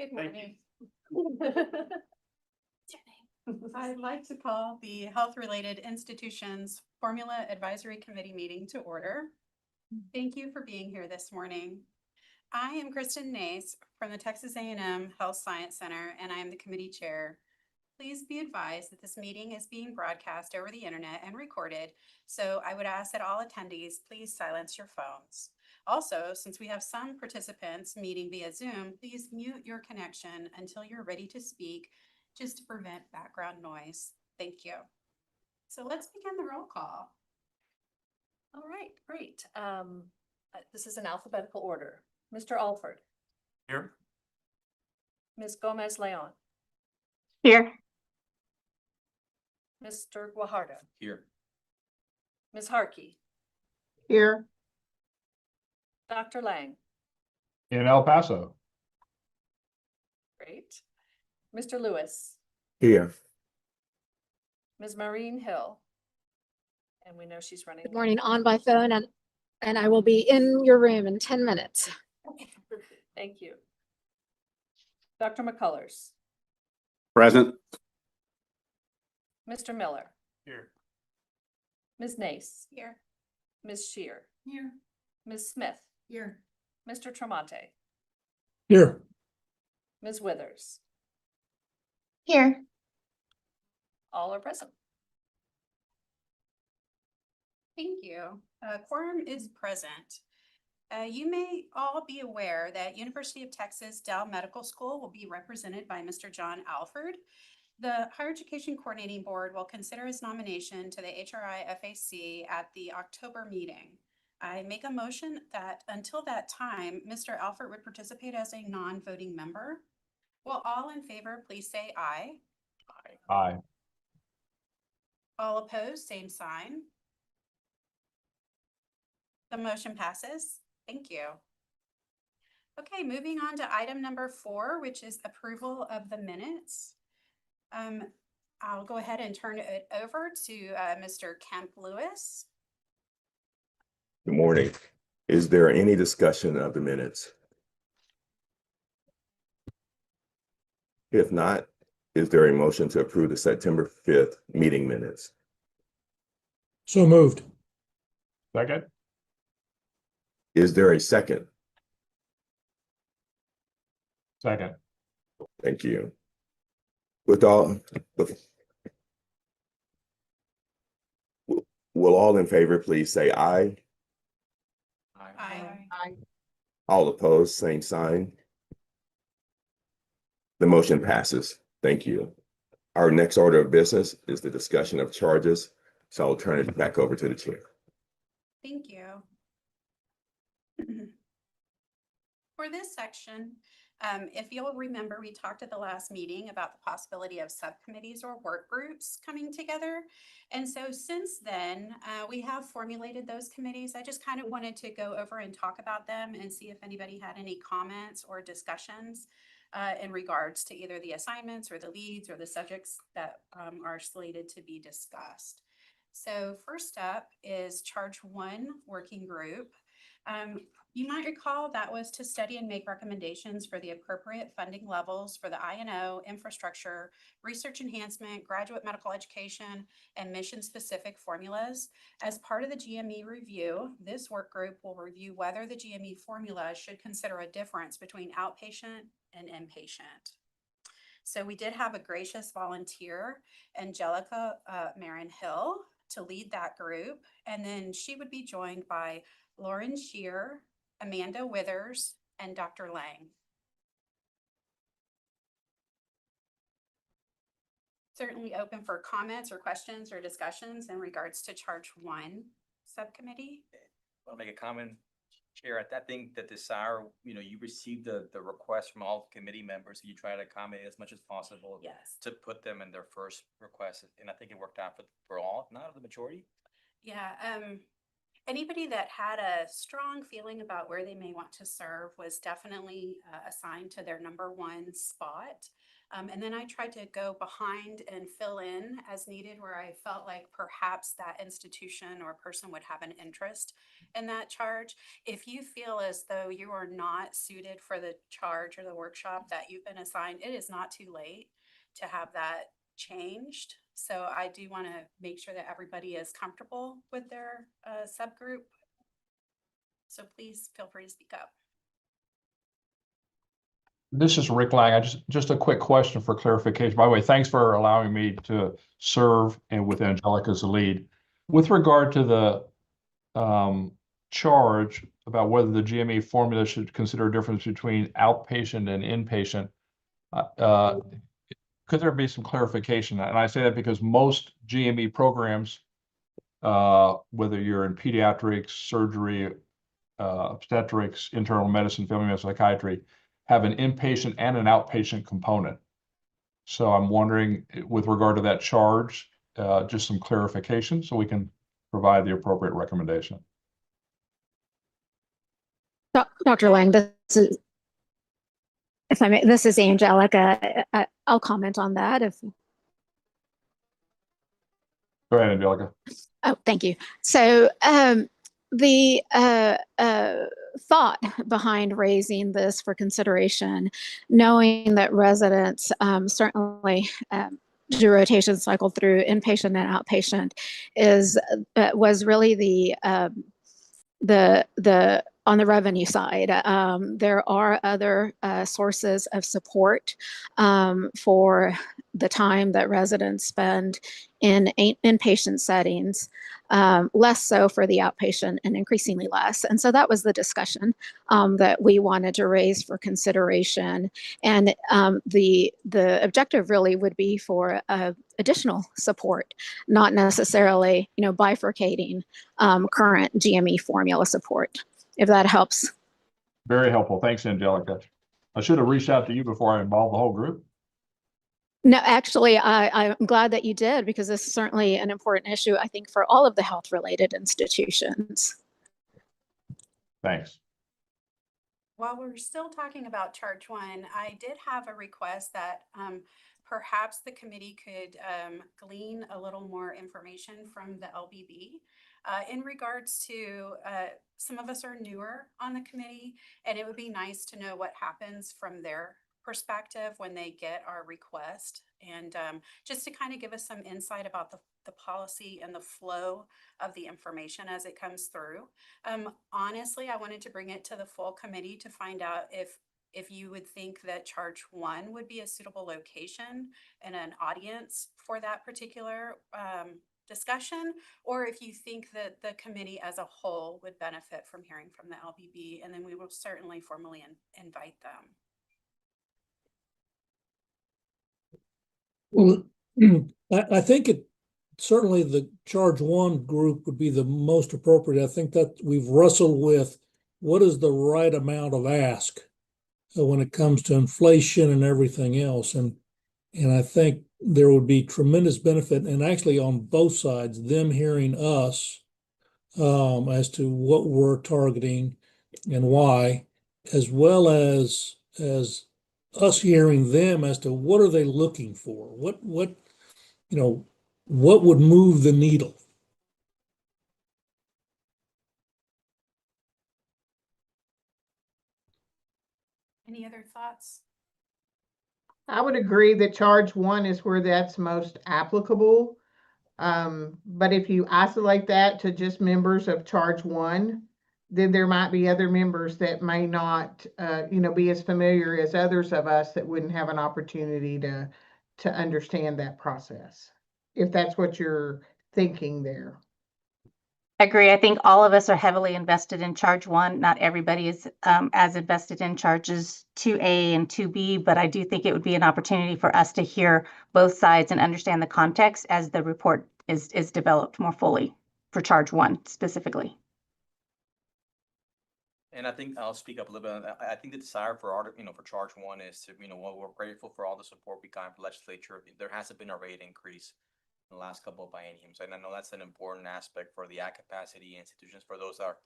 Good Thank morning. I'd like to call the Health Related Institutions Formula Advisory Committee meeting to order. Thank you for being here this morning. I am Kristen Nace from the Texas A&M Health Science Center, and I am the committee chair. Please be advised that this meeting is being broadcast over the internet and recorded, so I would ask that all attendees please silence your phones. Also, since we have some participants meeting via Zoom, please mute your connection until you're ready to speak, just to prevent background noise. Thank you. So let's begin the roll call. All right, great. This is an alphabetical order. Mr. Alford, Here. Ms. Gomez Leon, Here. Mr. Guajardo, Here. Ms. Harkey, Here. Dr. Lang, In El Paso. great. Mr. Lewis, Here. Ms. Maureen Hill. And we know she's running. Good morning, on by phone, and I will be in your room in 10 minutes. Thank you. Dr. McCullers, Present. Mr. Miller, Here. Ms. Nace, Here. Ms. Shear, Here. Ms. Smith, Here. Mr. Tremonte, Here. Ms. Withers, Here. all are present. Thank you. Quorum is present. You may all be aware that University of Texas Dell Medical School will be represented by Mr. John Alford. The Higher Education Coordinating Board will consider his nomination to the HRI FAC at the October meeting. I make a motion that until that time, Mr. Alford would participate as a non-voting member. Will all in favor please say aye? Aye. All opposed, same sign. The motion passes. Thank you. Okay, moving on to item number 4, which is approval of the minutes. I'll go ahead and turn it over to Mr. Kemp Lewis. Good morning. Is there any discussion of the minutes? If not, is there a motion to approve the September 5th meeting minutes? So moved. Second. Is there a second? Second. Thank you. Will all in favor please say aye? Aye. All opposed, same sign. The motion passes. Thank you. Our next order of business is the discussion of charges. So I'll turn it back over to the chair. Thank you. For this section, if you'll remember, we talked at the last meeting about the possibility of subcommittees or work groups coming together. And so since then, we have formulated those committees. I just kind of wanted to go over and talk about them and see if anybody had any comments or discussions in regards to either the assignments or the leads or the subjects that are slated to be discussed. So first up is Charge 1 Working Group. You might recall that was to study and make recommendations for the appropriate funding levels for the I&O, infrastructure, research enhancement, graduate medical education, and mission-specific formulas. As part of the GME review, this work group will review whether the GME formula should consider a difference between outpatient and inpatient. So we did have a gracious volunteer, Angelica Marin Hill, to lead that group, and then she would be joined by Lauren Shear, Amanda Withers, and Dr. Lang. Certainly open for comments or questions or discussions in regards to Charge 1 subcommittee. I'll make a comment, Chair. I think that this hour, you received the request from all committee members. You try to accommodate as much as possible. Yes. To put them in their first request. And I think it worked out for all, if not the majority. Yeah. Anybody that had a strong feeling about where they may want to serve was definitely assigned to their number 1 spot. And then I tried to go behind and fill in as needed where I felt like perhaps that institution or person would have an interest in that charge. If you feel as though you are not suited for the charge or the workshop that you've been assigned, it is not too late to have that changed. So I do want to make sure that everybody is comfortable with their subgroup. So please feel free to speak up. This is Rick Lang. Just a quick question for clarification. By the way, thanks for allowing me to serve and with Angelica as the lead. With regard to the charge about whether the GME formula should consider a difference between outpatient and inpatient, could there be some clarification? And I say that because most GME programs, whether you're in pediatrics, surgery, obstetrics, internal medicine, family medicine, psychiatry, have an inpatient and an outpatient component. So I'm wondering, with regard to that charge, just some clarification so we can provide the appropriate recommendation. Dr. Lang, this is, if I may, this is Angelica. I'll comment on that if. Go ahead, Angelica. Oh, thank you. So the thought behind raising this for consideration, knowing that residents certainly do rotation cycle through inpatient and outpatient, was really the on the revenue side. There are other sources of support for the time that residents spend in inpatient settings, less so for the outpatient and increasingly less. And so that was the discussion that we wanted to raise for consideration. And the objective really would be for additional support, not necessarily, bifurcating current GME formula support, if that helps. Very helpful. Thanks, Angelica. I should have reached out to you before I involved the whole group. No, actually, I'm glad that you did, because this is certainly an important issue, I think, for all of the health-related institutions. Thanks. While we're still talking about charge one, I did have a request that perhaps the committee could glean a little more information from the LBB in regards to some of us are newer on the committee, and it would be nice to know what happens from their perspective when they get our request, and just to kind of give us some insight about the policy and the flow of the information as it comes through. Honestly, I wanted to bring it to the full committee to find out if you would think that charge one would be a suitable location and an audience for that particular discussion, or if you think that the committee as a whole would benefit from hearing from the LBB, and then we will certainly formally invite them. Well, I think certainly the charge one group would be the most appropriate. I think that we've wrestled with what is the right amount of ask when it comes to inflation and everything else. And I think there would be tremendous benefit, and actually on both sides, them hearing us as to what we're targeting and why, as well as us hearing them as to what are they looking for, what would move the needle. Any other thoughts? I would agree that charge one is where that's most applicable. But if you isolate that to just members of charge one, then there might be other members that may not, be as familiar as others of us that wouldn't have an opportunity to understand that process, if that's what you're thinking there. I agree. I think all of us are heavily invested in charge one. Not everybody is as invested in charges 2A and 2B, but I do think it would be an opportunity for us to hear both sides and understand the context as the report is developed more fully for charge one specifically. And I think I'll speak up a little bit. I think the desire for for charge one is to, while we're grateful for all the support we got from the legislature, there hasn't been a rate increase in the last couple of bienniums. And I know that's an important aspect for the at capacity institutions, for those that are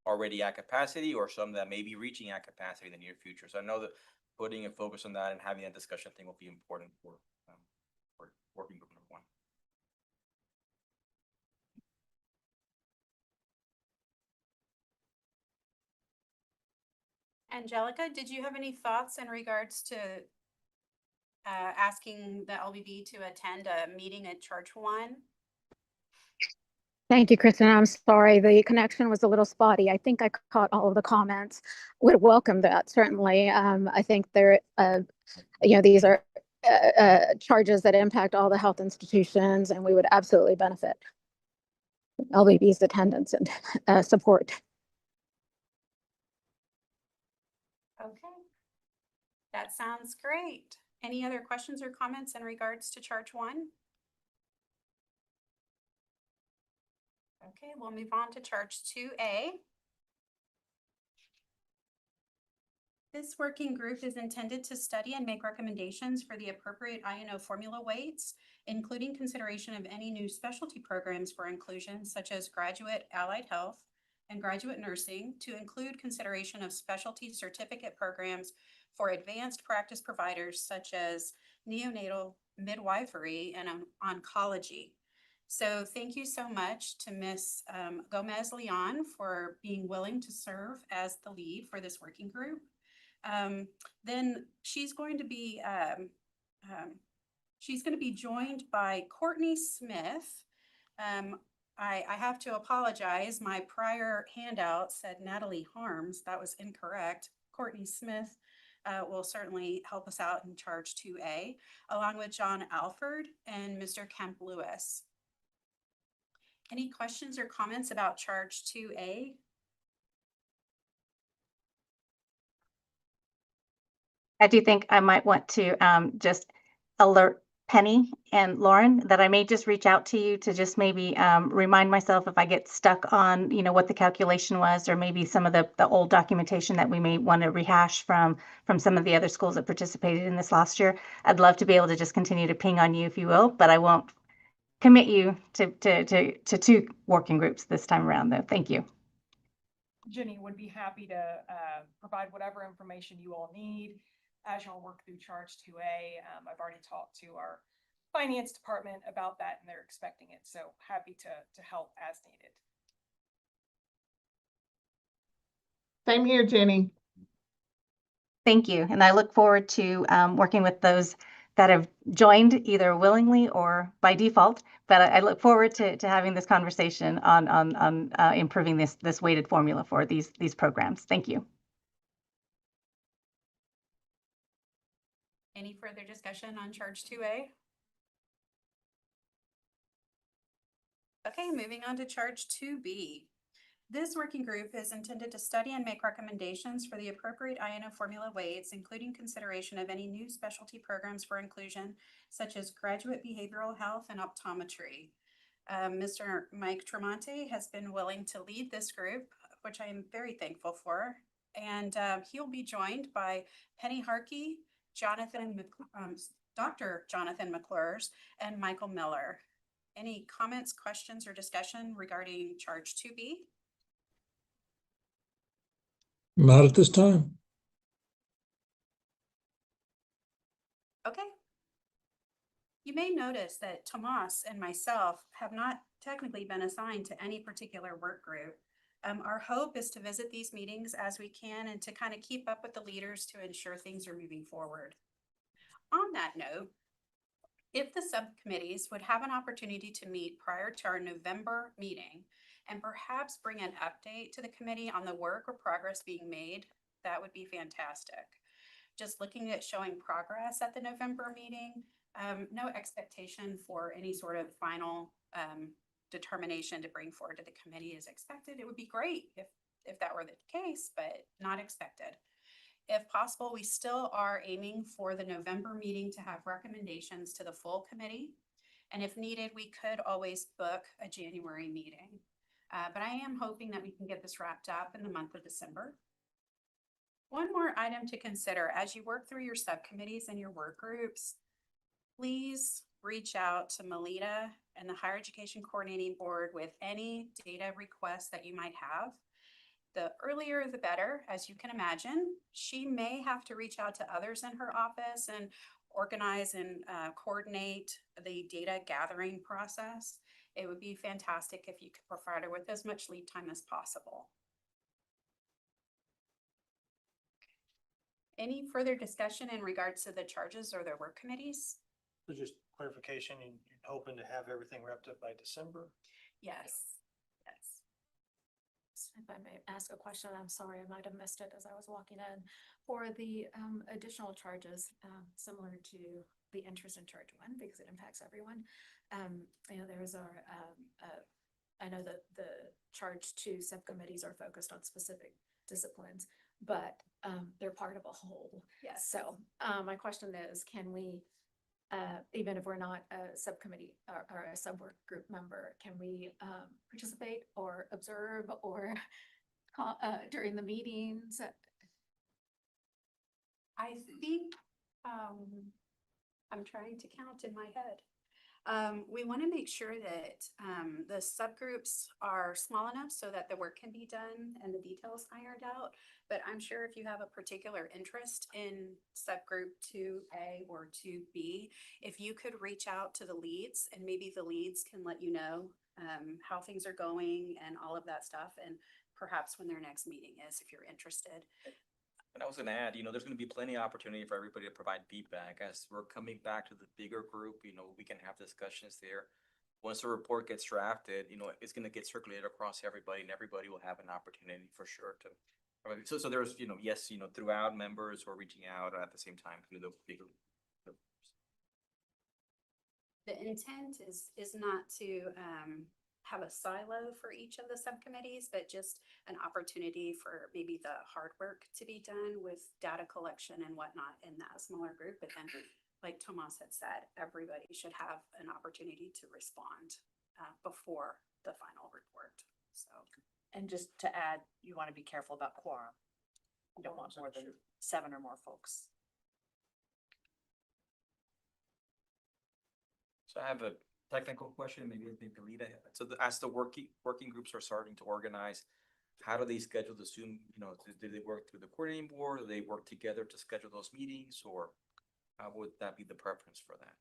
already at capacity or some that may be reaching at capacity in the near future. So I know that putting a focus on that and having that discussion, I think will be important for working group number 1. Angelica, did you have any thoughts in regards to asking the LBB to attend a meeting at Charge One? Thank you, Kristen. I'm sorry, the connection was a little spotty. I think I caught all of the comments. Would welcome that, certainly. I think these are charges that impact all the health institutions, and we would absolutely benefit LBB's attendance and support. Okay. That sounds great. Any other questions or comments in regards to Charge One? Okay, we'll move on to Charge 2A. This working group is intended to study and make recommendations for the appropriate INO formula weights, including consideration of any new specialty programs for inclusion, such as graduate allied health and graduate nursing, to include consideration of specialty certificate programs for advanced practice providers such as neonatal midwifery and oncology. So thank you so much to Ms. Gomez-Leon for being willing to serve as the lead for this working group. Then she's going to be joined by Courtney Smith. I have to apologize. My prior handout said Natalie Harms. That was incorrect. Courtney Smith will certainly help us out in Charge 2A, along with John Alford and Mr. Kemp Lewis. Any questions or comments about Charge 2A? I do think I might want to just alert Penny and Lauren that I may just reach out to you to just maybe remind myself if I get stuck on, what the calculation was, or maybe some of the old documentation that we may want to rehash from some of the other schools that participated in this last year. I'd love to be able to just continue to ping on you, if you will, but I won't commit you to 2 working groups this time around, though. Thank you. Jenny would be happy to provide whatever information you all need as y'all work through Charge 2A. I've already talked to our finance department about that, and they're expecting it. So happy to help as needed. Same here, Jenny. Thank you. And I look forward to working with those that have joined either willingly or by default. But I look forward to having this conversation on improving this weighted formula for these programs. Thank you. Any further discussion on Charge 2A? Okay, moving on to Charge 2B. This working group is intended to study and make recommendations for the appropriate INO formula weights, including consideration of any new specialty programs for inclusion, such as graduate behavioral health and optometry. Mr. Mike Tremonti has been willing to lead this group, which I am very thankful for. And he'll be joined by Penny Harkey, Dr. Jonathan McClures, and Michael Miller. Any comments, questions, or discussion regarding Charge 2B? Not at this time. Okay. You may notice that Tomas and myself have not technically been assigned to any particular work group. Our hope is to visit these meetings as we can and to kind of keep up with the leaders to ensure things are moving forward. On that note, if the subcommittees would have an opportunity to meet prior to our November meeting and perhaps bring an update to the committee on the work or progress being made, that would be fantastic. Just looking at showing progress at the November meeting, no expectation for any sort of final determination to bring forward to the committee is expected. It would be great if that were the case, but not expected. If possible, we still are aiming for the November meeting to have recommendations to the full committee. And if needed, we could always book a January meeting. But I am hoping that we can get this wrapped up in the month of December. One more item to consider as you work through your subcommittees and your work groups, please reach out to Melita and the Higher Education Coordinating Board with any data requests that you might have. The earlier the better, as you can imagine. She may have to reach out to others in her office and organize and coordinate the data gathering process. It would be fantastic if you could provide her with as much lead time as possible. Any further discussion in regards to the charges or the work committees? So just clarification, and you're hoping to have everything wrapped up by December? Yes, yes. If I may ask a question, I'm sorry, I might have missed it as I was walking in. For the additional charges, similar to the interest in charge one, because it impacts everyone. There's our, I know that the charge two subcommittees are focused on specific disciplines, but they're part of a whole. Yes. So my question is, can we, even if we're not a subcommittee or a sub-work group member, can we participate or observe or during the meetings? I think, I'm trying to count in my head. We want to make sure that the subgroups are small enough so that the work can be done and the details ironed out. But I'm sure if you have a particular interest in subgroup 2A or 2B, if you could reach out to the leads and maybe the leads can let you know how things are going and all of that stuff. And perhaps when their next meeting is, if you're interested. And I was gonna add, there's gonna be plenty of opportunity for everybody to provide feedback as we're coming back to the bigger group, we can have discussions there. Once the report gets drafted, it's gonna get circulated across everybody and everybody will have an opportunity for sure to. So there's, yes, throughout members or reaching out at the same time through the bigger. The intent is not to have a silo for each of the subcommittees, but just an opportunity for maybe the hard work to be done with data collection and whatnot in that smaller group. But then, like Tomas had said, everybody should have an opportunity to respond before the final report. So. And just to add, you want to be careful about quorum. You don't want more than 7 or more folks. So I have a technical question, maybe Lita. So as the working groups are starting to organize, how do they schedule the Zoom? Do they work through the coordinating board? Do they work together to schedule those meetings, or how would that be the preference for that?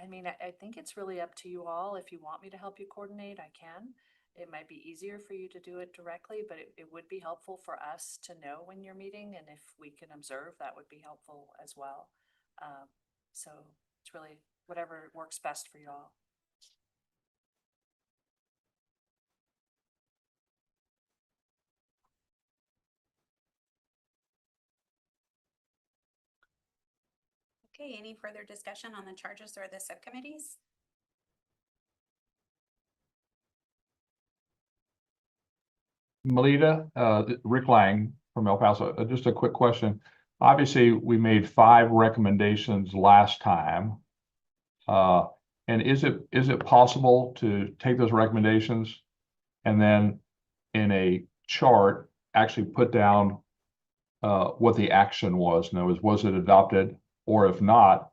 I mean, I think it's really up to you all. If you want me to help you coordinate, I can. It might be easier for you to do it directly, but it would be helpful for us to know when you're meeting, and if we can observe, that would be helpful as well. So it's really whatever works best for you all. Okay, any further discussion on the charges or the subcommittees? Melita, Rick Lang from El Paso, just a quick question. Obviously, we made 5 recommendations last time. And is it possible to take those recommendations and then in a chart actually put down what the action was? In other words, was it adopted, or if not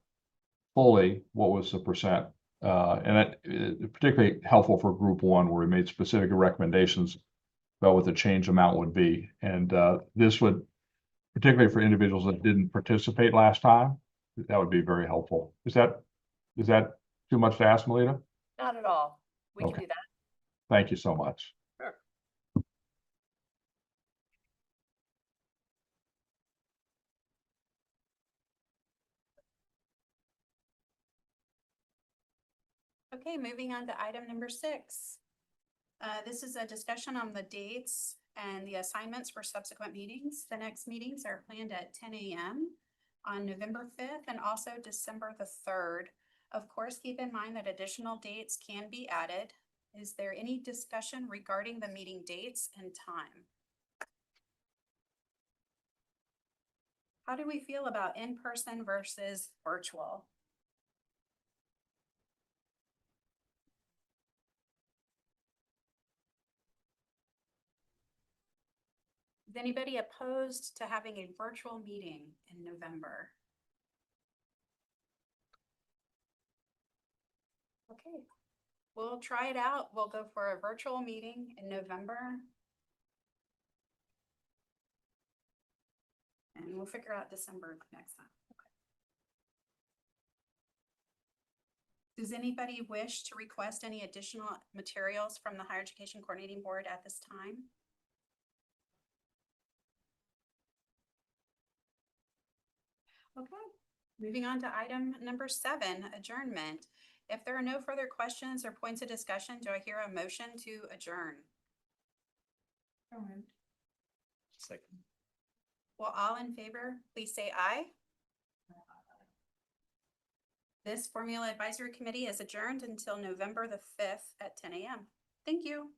fully, what was the percent? And it particularly helpful for group 1 where we made specific recommendations about what the change amount would be. And this would, particularly for individuals that didn't participate last time, that would be very helpful. Is that too much to ask, Melita? Not at all. We can Okay. do that. Thank you so much. Sure. Okay, moving on to item number 6. This is a discussion on the dates and the assignments for subsequent meetings. The next meetings are planned at 10 a.m. on November 5th and also December the 3rd. Of course, keep in mind that additional dates can be added. Is there any discussion regarding the meeting dates and time? How do we feel about in-person versus virtual? Is anybody opposed to having a virtual meeting in November? Okay, we'll try it out. We'll go for a virtual meeting in November. fine. We'll figure out December next time. Does anybody wish to request any additional materials from the Higher Education Coordinating Board at this time? Okay, moving on to item number 7, adjournment. If there are no further questions or points of discussion, do I hear a motion to adjourn? Second. Well, all in favor, please say aye. This Formula Advisory Committee is adjourned until November the 5th at 10 a.m. Thank you.